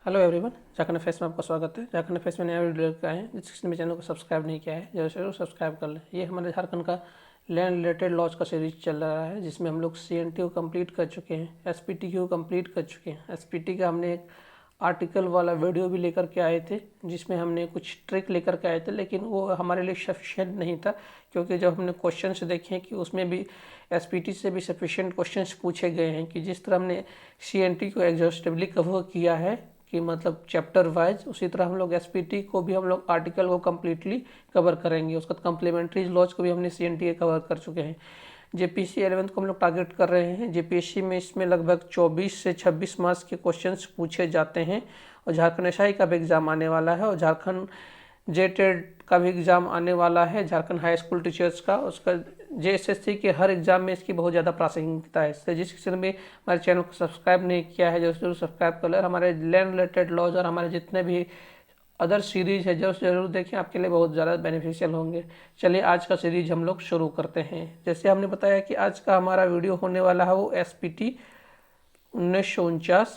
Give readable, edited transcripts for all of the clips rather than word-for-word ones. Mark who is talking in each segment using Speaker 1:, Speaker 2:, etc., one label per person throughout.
Speaker 1: Hello everyone, Jharkhand face में आपका स्वागत है। झारखंड फेस में नया वीडियो लेकर आए हैं। जिस किसी ने चैनल को सब्सक्राइब नहीं किया है जरूर सब्सक्राइब कर लें। ये हमारे झारखंड का लैंड रिलेटेड लॉज का सीरीज चल रहा है, जिसमें हम लोग सीएनटी को कंप्लीट कर चुके हैं, एसपीटी को कंप्लीट कर चुके हैं। एसपीटी का हमने एक आर्टिकल वाला वीडियो भी लेकर के आए थे, जिसमें हमने कुछ ट्रिक लेकर के आए थे, लेकिन वो हमारे लिए सफिशिएंट नहीं था, क्योंकि जब हमने क्वेश्चन देखे कि उसमें भी एसपीटी से भी सफिशिएंट क्वेश्चंस पूछे गए हैं कि जिस तरह हमने सीएनटी को एग्जॉस्टिवली कवर किया है कि मतलब चैप्टर वाइज, उसी तरह हम लोग एसपीटी को भी हम लोग आर्टिकल को कम्प्लीटली कवर करेंगे। उसका कम्प्लीमेंट्री लॉज को भी हमने सीएनटी के कवर कर चुके हैं। जेपीसी 11th को हम लोग टारगेट कर रहे हैं। जेपीएससी में इसमें लगभग 24 से 26 मार्क्स के क्वेश्चंस पूछे जाते हैं, और झारखंड एसआई का भी एग्ज़ाम आने वाला है, और झारखंड जेटेड का भी एग्ज़ाम आने वाला है, झारखंड हाई स्कूल टीचर्स का। उसका जेएसएससी के हर एग्ज़ाम में इसकी बहुत ज़्यादा प्रासंगिकता है। इसलिए जिस किसी ने भी हमारे चैनल को सब्सक्राइब नहीं किया है जरूर सब्सक्राइब कर लें। हमारे लैंड रिलेटेड लॉज और हमारे जितने भी अदर सीरीज है जरूर देखें, आपके लिए बहुत ज़्यादा बेनिफिशियल होंगे। चलिए आज का सीरीज हम लोग शुरू करते हैं। जैसे हमने बताया कि आज का हमारा वीडियो होने वाला है वो एसपीटी 1949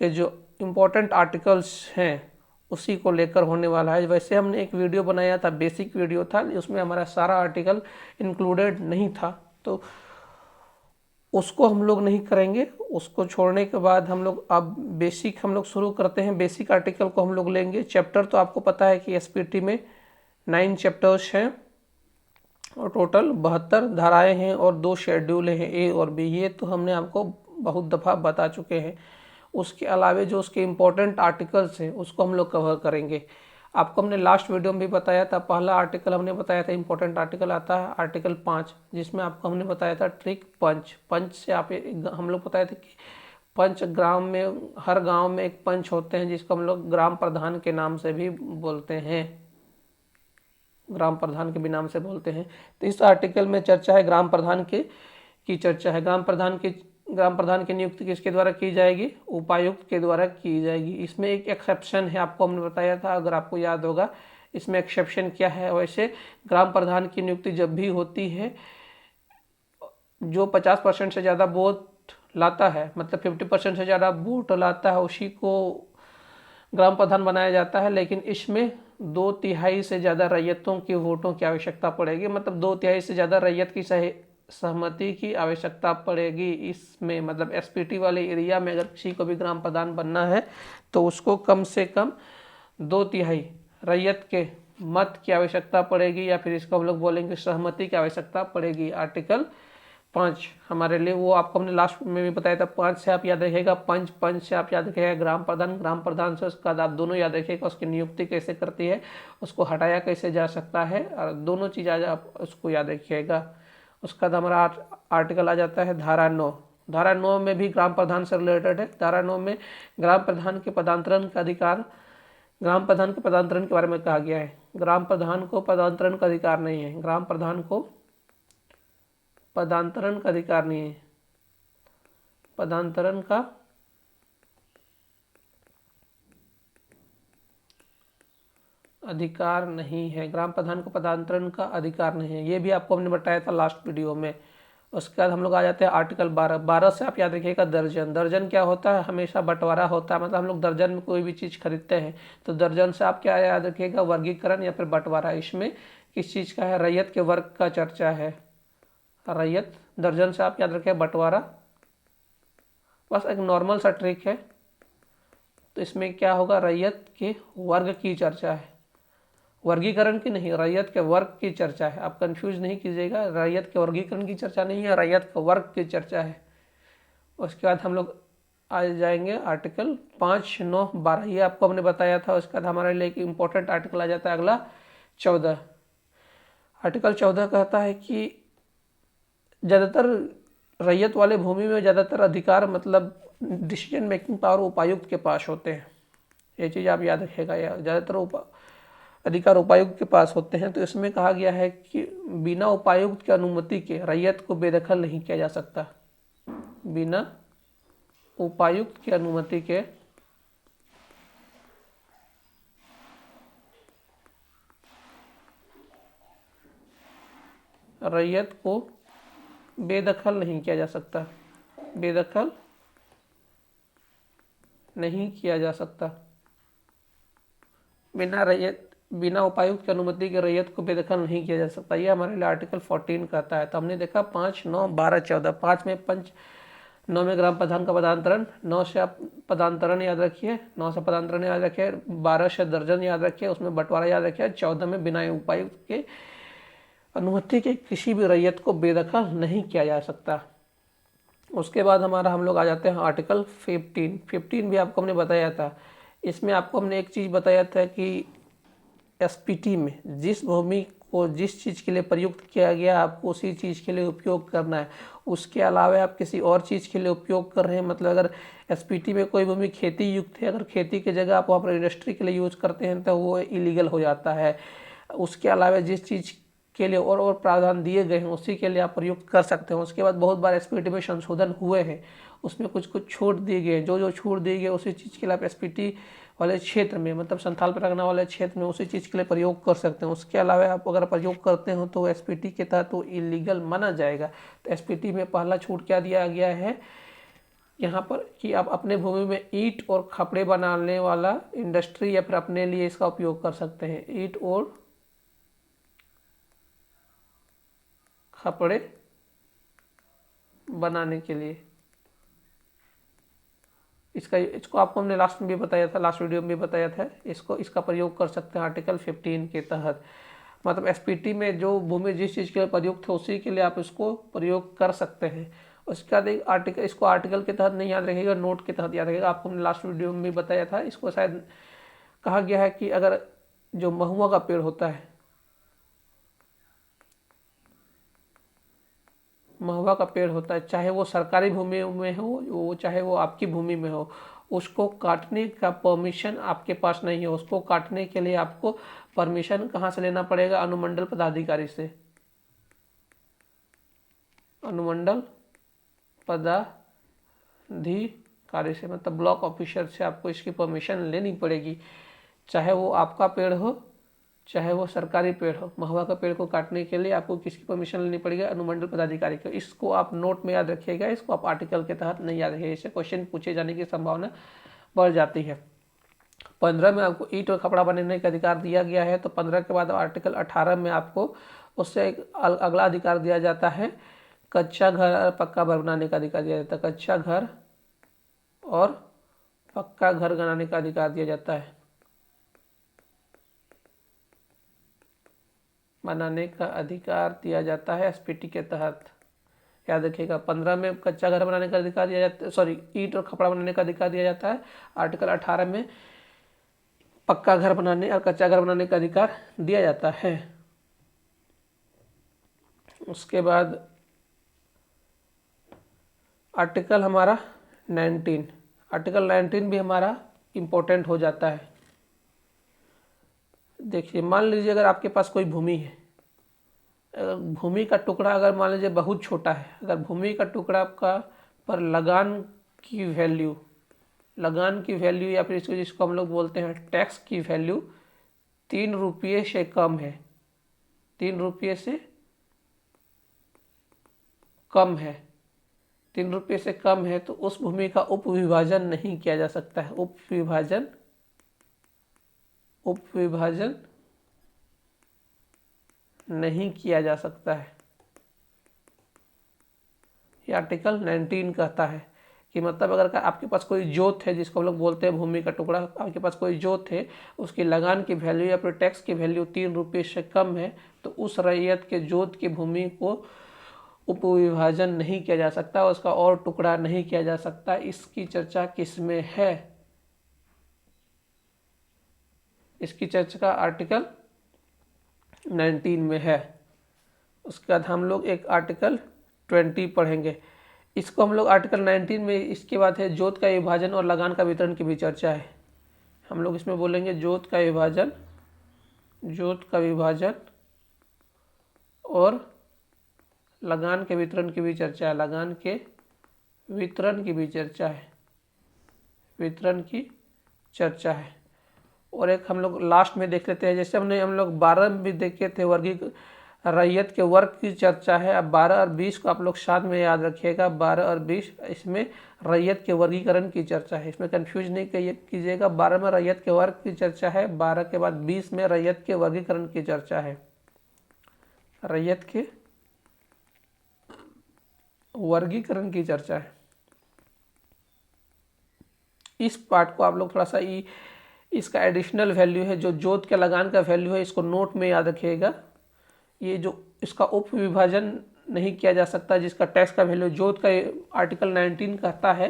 Speaker 1: के जो इम्पोर्टेंट आर्टिकल्स हैं उसी को लेकर होने वाला है। वैसे हमने एक वीडियो बनाया था, बेसिक वीडियो था, उसमें हमारा सारा आर्टिकल इंक्लूडेड नहीं था, तो उसको हम लोग नहीं करेंगे। उसको छोड़ने के बाद हम लोग अब बेसिक हम लोग शुरू करते हैं। बेसिक आर्टिकल को हम लोग लेंगे। चैप्टर तो आपको पता है कि एसपीटी में 9 चैप्टर्स हैं और टोटल 72 धाराएं हैं और 2 शेड्यूल हैं, ए और बी। ये तो हमने आपको बहुत दफ़ा बता चुके हैं। उसके अलावे जो उसके इम्पोर्टेंट आर्टिकल्स हैं उसको हम लोग कवर करेंगे। आपको हमने लास्ट वीडियो में भी बताया था, पहला आर्टिकल हमने बताया था, इम्पोर्टेंट आर्टिकल आता है आर्टिकल 5, जिसमें आपको हमने बताया था ट्रिक पंच। पंच से आप हम लोग बताए थे कि पंच ग्राम में, हर गांव में एक पंच होते हैं, जिसको हम लोग ग्राम प्रधान के नाम से भी बोलते हैं, ग्राम प्रधान के भी नाम से बोलते हैं। तो इस आर्टिकल में चर्चा है ग्राम प्रधान की चर्चा है। ग्राम प्रधान की नियुक्ति किसके द्वारा की जाएगी? उपायुक्त के द्वारा की जाएगी। इसमें एक एक्सेप्शन है, आपको हमने बताया था, अगर आपको याद होगा। इसमें एक्सेप्शन क्या है? वैसे ग्राम प्रधान की नियुक्ति जब भी होती है, जो 50% से ज़्यादा वोट लाता है, मतलब 50% से ज़्यादा वोट लाता है, उसी को ग्राम प्रधान बनाया जाता है। लेकिन इसमें 2/3 से ज़्यादा रैयतों के वोटों की आवश्यकता पड़ेगी, मतलब 2/3 से ज़्यादा रैयत की सहमति की आवश्यकता पड़ेगी इसमें। मतलब एसपीटी वाले एरिया में अगर किसी को भी ग्राम प्रधान बनना है तो उसको कम से कम 2/3 रैयत के मत की आवश्यकता पड़ेगी, या फिर इसको हम लोग बोलेंगे सहमति की आवश्यकता पड़ेगी। आर्टिकल 5 हमारे लिए, वो आपको हमने लास्ट में भी बताया था। 5 से आप याद रखिएगा पंच, पंच से आप याद रखिएगा ग्राम प्रधान, ग्राम प्रधान से उसका आप दोनों याद रखिएगा उसकी नियुक्ति कैसे करती है, उसको हटाया कैसे जा सकता है, और दोनों चीज़ आज आप उसको याद रखिएगा। उसका बाद हमारा आर्टिकल आ जाता है धारा 9। धारा 9 में भी ग्राम प्रधान से रिलेटेड है। धारा 9 में ग्राम प्रधान के पदांतरण का अधिकार, ग्राम प्रधान के पदांतरण के बारे में कहा गया है। ग्राम प्रधान को पदांतरण का अधिकार नहीं है, ग्राम प्रधान को पदांतरण का अधिकार नहीं है, पदांतरण का अधिकार नहीं है, ग्राम प्रधान को पदांतरण का अधिकार नहीं है। ये भी आपको हमने बताया था लास्ट वीडियो में। उसके बाद हम लोग आ जाते हैं आर्टिकल 12। 12 से आप याद रखिएगा दर्जन। दर्जन क्या होता है? हमेशा बंटवारा होता है, मतलब हम लोग दर्जन में कोई भी चीज़ खरीदते हैं तो दर्जन से आप क्या याद रखिएगा? वर्गीकरण या फिर बंटवारा। इसमें किस चीज़ का है? रैयत के वर्ग का चर्चा है, रैयत। दर्जन से आप याद रखें बंटवारा। बस एक नॉर्मल सा ट्रिक है। तो इसमें क्या होगा? रैयत के वर्ग की चर्चा है, वर्गीकरण की नहीं, रैयत के वर्ग की चर्चा है। आप कंफ्यूज नहीं कीजिएगा, रैयत के वर्गीकरण की चर्चा नहीं है, रैयत के वर्ग की चर्चा है। उसके बाद हम लोग आ जाएंगे आर्टिकल 5, 9, 12। ये आपको हमने बताया था। उसके बाद हमारे लिए एक इम्पोर्टेंट आर्टिकल आ जाता है अगला 14। आर्टिकल 14 कहता है कि ज़्यादातर रैयत वाले भूमि में ज़्यादातर अधिकार, मतलब डिसीजन मेकिंग पावर उपायुक्त के पास होते हैं। ये चीज़ आप याद रखिएगा, ज़्यादातर अधिकार उपायुक्त के पास होते हैं। तो इसमें कहा गया है कि बिना उपायुक्त की अनुमति के रैयत को बेदखल नहीं किया जा सकता। बिना उपायुक्त की अनुमति के रैयत को बेदखल नहीं किया जा सकता, बेदखल नहीं किया जा सकता। बिना उपायुक्त की अनुमति के रैयत को बेदखल नहीं किया जा सकता, यह हमारे लिए आर्टिकल 14 कहता है। तो हमने देखा 5, 9, 12, 14। 5 में पंच, 9 में ग्राम प्रधान का पदांतरण, 9 से आप पदांतरण याद रखिए, 9 से पदांतरण याद रखिए, 12 से दर्जन याद रखिए, उसमें बंटवारा याद रखिए, 14 में बिना उपायुक्त के अनुमति के किसी भी रैयत को बेदखल नहीं किया जा सकता। उसके बाद हम लोग आ जाते हैं आर्टिकल 15। 15 भी आपको हमने बताया था। इसमें आपको हमने एक चीज़ बताया था कि एसपीटी में जिस भूमि को जिस चीज़ के लिए प्रयुक्त किया गया आपको उसी चीज़ के लिए उपयोग करना है। उसके अलावा आप किसी और चीज़ के लिए उपयोग कर रहे हैं, मतलब अगर एसपीटी में कोई भूमि खेती युक्त है, अगर खेती की जगह आप वहाँ पर इंडस्ट्री के लिए यूज़ करते हैं तो वो इलीगल हो जाता है। उसके अलावा जिस चीज़ के लिए और प्रावधान दिए गए हैं उसी के लिए आप प्रयुक्त कर सकते हैं। उसके बाद बहुत बार एसपीटी में संशोधन हुए हैं, उसमें कुछ कुछ छूट दी गई, जो छूट दी गई उसी चीज़ के लिए आप एसपीटी वाले क्षेत्र में, मतलब संथाल परगना वाले क्षेत्र में उसी चीज़ के लिए प्रयोग कर सकते हैं। उसके अलावा आप अगर प्रयोग करते हो तो एसपीटी के तहत तो इलीगल माना जाएगा। तो एसपीटी में पहला छूट क्या दिया गया है यहाँ पर कि आप अपने भूमि में ईंट और खपड़े बनाने वाला इंडस्ट्री या फिर अपने लिए इसका उपयोग कर सकते हैं। ईंट और खपड़े बनाने के लिए इसको आपको हमने लास्ट में भी बताया था, लास्ट वीडियो में भी बताया था। इसका प्रयोग कर सकते हैं आर्टिकल 15 के तहत। मतलब एसपीटी में जो भूमि जिस चीज़ के लिए प्रयुक्त है उसी के लिए आप इसको प्रयोग कर सकते हैं। उसके बाद एक इसको आर्टिकल के तहत नहीं याद रखिएगा, नोट के तहत याद रखिएगा। आपको हमने लास्ट वीडियो में भी बताया था। इसको शायद कहा गया है कि अगर जो महुआ का पेड़ होता है, महुआ का पेड़ होता है, चाहे वो सरकारी भूमि में हो चाहे वो आपकी भूमि में हो, उसको काटने का परमिशन आपके पास नहीं है। उसको काटने के लिए आपको परमिशन कहाँ से लेना पड़ेगा? अनुमंडल पदाधिकारी से। अनुमंडल पदाधिकारी से मतलब ब्लॉक ऑफिसर से आपको इसकी परमिशन लेनी पड़ेगी। चाहे वो आपका पेड़ हो चाहे वो सरकारी पेड़ हो, महुआ का पेड़ को काटने के लिए आपको किसकी परमिशन लेनी पड़ेगी? अनुमंडल पदाधिकारी को। इसको आप नोट में याद रखिएगा, इसको आप आर्टिकल के तहत नहीं याद रखिएगा, इससे क्वेश्चन पूछे जाने की संभावना बढ़ जाती है। 15 में आपको ईंट और कपड़ा बनाने का अधिकार दिया गया है। तो 15 के बाद आर्टिकल 18 में आपको उससे एक अगला अधिकार दिया जाता है, कच्चा घर और पक्का घर बनाने का अधिकार दिया जाता है। कच्चा घर और पक्का घर बनाने का अधिकार दिया जाता है, बनाने का अधिकार दिया जाता है एसपीटी के तहत। याद रखिएगा 15 में कच्चा घर बनाने का अधिकार दिया जाता है, सॉरी ईंट और खपड़ा बनाने का अधिकार दिया जाता है। आर्टिकल 18 में पक्का घर बनाने और कच्चा घर बनाने का अधिकार दिया जाता है। उसके बाद आर्टिकल हमारा 19, आर्टिकल 19 भी हमारा इम्पोर्टेंट हो जाता है। देखिए मान लीजिए अगर आपके पास कोई भूमि है, भूमि का टुकड़ा अगर मान लीजिए बहुत छोटा है, अगर भूमि का टुकड़ा का पर लगान की वैल्यू या फिर जिसको हम लोग बोलते हैं टैक्स की वैल्यू 3 रुपये से कम है, 3 रुपये से कम है, 3 रुपये से कम है, तो उस भूमि का उपविभाजन नहीं किया जा सकता है। उपविभाजन नहीं किया जा सकता है। ये आर्टिकल 19 कहता है कि मतलब अगर आपके पास कोई जोत है, जिसको हम लोग बोलते हैं भूमि का टुकड़ा, आपके पास कोई जोत है, उसकी लगान की वैल्यू या फिर टैक्स की वैल्यू 3 रुपये से कम है, तो उस रैयत के जोत की भूमि को उपविभाजन नहीं किया जा सकता, उसका और टुकड़ा नहीं किया जा सकता। इसकी चर्चा किस में है? इसकी चर्चा आर्टिकल 19 में है। उसके बाद हम लोग एक आर्टिकल 20 पढ़ेंगे। इसको हम लोग आर्टिकल 19 में, इसके बाद है जोत का विभाजन और लगान का वितरण की भी चर्चा है। हम लोग इसमें बोलेंगे जोत का विभाजन और लगान के वितरण की भी चर्चा है। लगान के वितरण की भी चर्चा है, वितरण की चर्चा है। और एक हम लोग लास्ट में देख लेते हैं, जैसे हम लोग 12 में भी देखे थे रैयत के वर्ग की चर्चा है। अब 12 और 20 को आप लोग साथ में याद रखिएगा, 12 और 20 इसमें रैयत के वर्गीकरण की चर्चा है, इसमें कंफ्यूज नहीं कीजिएगा। 12 में रैयत के वर्ग की चर्चा है, 12 के बाद 20 में रैयत के वर्गीकरण की चर्चा है, रैयत के वर्गीकरण की चर्चा है। इस पार्ट को आप लोग थोड़ा सा इसका एडिशनल वैल्यू है, जो जोत के लगान का वैल्यू है, इसको नोट में याद रखिएगा। ये जो इसका उप विभाजन नहीं किया जा सकता, जिसका टैक्स का वैल्यू, जोत का आर्टिकल 19 कहता है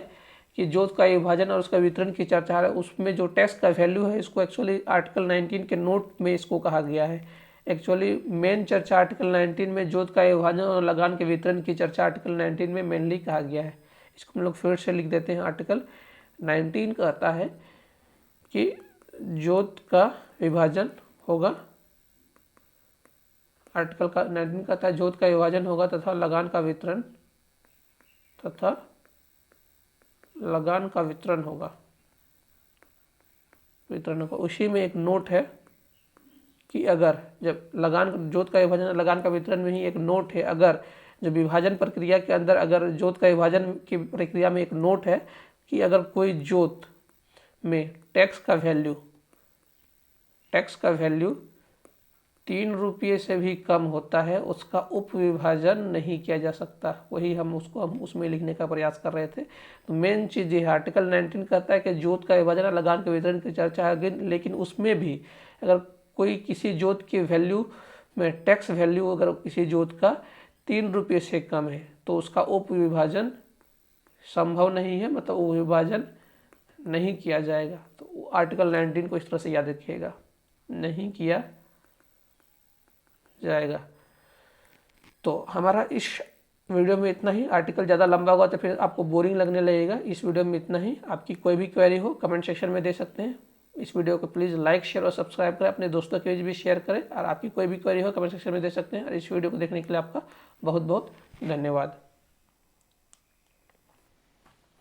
Speaker 1: कि जोत का विभाजन और उसका वितरण की चर्चा है, उसमें जो टैक्स का वैल्यू है इसको एक्चुअली आर्टिकल 19 के नोट में इसको कहा गया है। एक्चुअली मेन चर्चा आर्टिकल 19 में जोत का विभाजन और लगान के वितरण की चर्चा आर्टिकल 19 में मेनली कहा गया है। इसको हम लोग फिर से लिख देते हैं। आर्टिकल 19 कहता है कि जोत का विभाजन होगा, आर्टिकल का 19 कहता है जोत का विभाजन होगा तथा लगान का वितरण होगा। उसी में एक नोट है कि अगर जब जोत का विभाजन लगान का वितरण में ही एक नोट है, अगर जो विभाजन प्रक्रिया के अंदर अगर जोत का विभाजन की प्रक्रिया में एक नोट है कि अगर कोई जोत में टैक्स का वैल्यू 3 रुपये से भी कम होता है, उसका उप विभाजन नहीं किया जा सकता। वही हम उसमें लिखने का प्रयास कर रहे थे। तो मेन चीज़ ये है, आर्टिकल 19 कहता है कि जोत का विभाजन और लगान के वितरण की चर्चा है, लेकिन उसमें भी अगर कोई किसी जोत की वैल्यू में टैक्स वैल्यू अगर किसी जोत का 3 रुपये से कम है तो उसका उप विभाजन संभव नहीं है, मतलब उप विभाजन नहीं किया जाएगा। तो आर्टिकल 19 को इस तरह से याद रखिएगा, नहीं किया जाएगा। तो हमारा इस वीडियो में इतना ही। आर्टिकल ज़्यादा लंबा होगा तो फिर आपको बोरिंग लगने लगेगा। इस वीडियो में इतना ही। आपकी कोई भी क्वेरी हो कमेंट सेक्शन में दे सकते हैं। इस वीडियो को प्लीज़ लाइक, शेयर और सब्सक्राइब करें, अपने दोस्तों के बीच भी शेयर करें, और आपकी कोई भी क्वेरी हो कमेंट सेक्शन में दे सकते हैं। और इस वीडियो को देखने के लिए आपका बहुत बहुत धन्यवाद।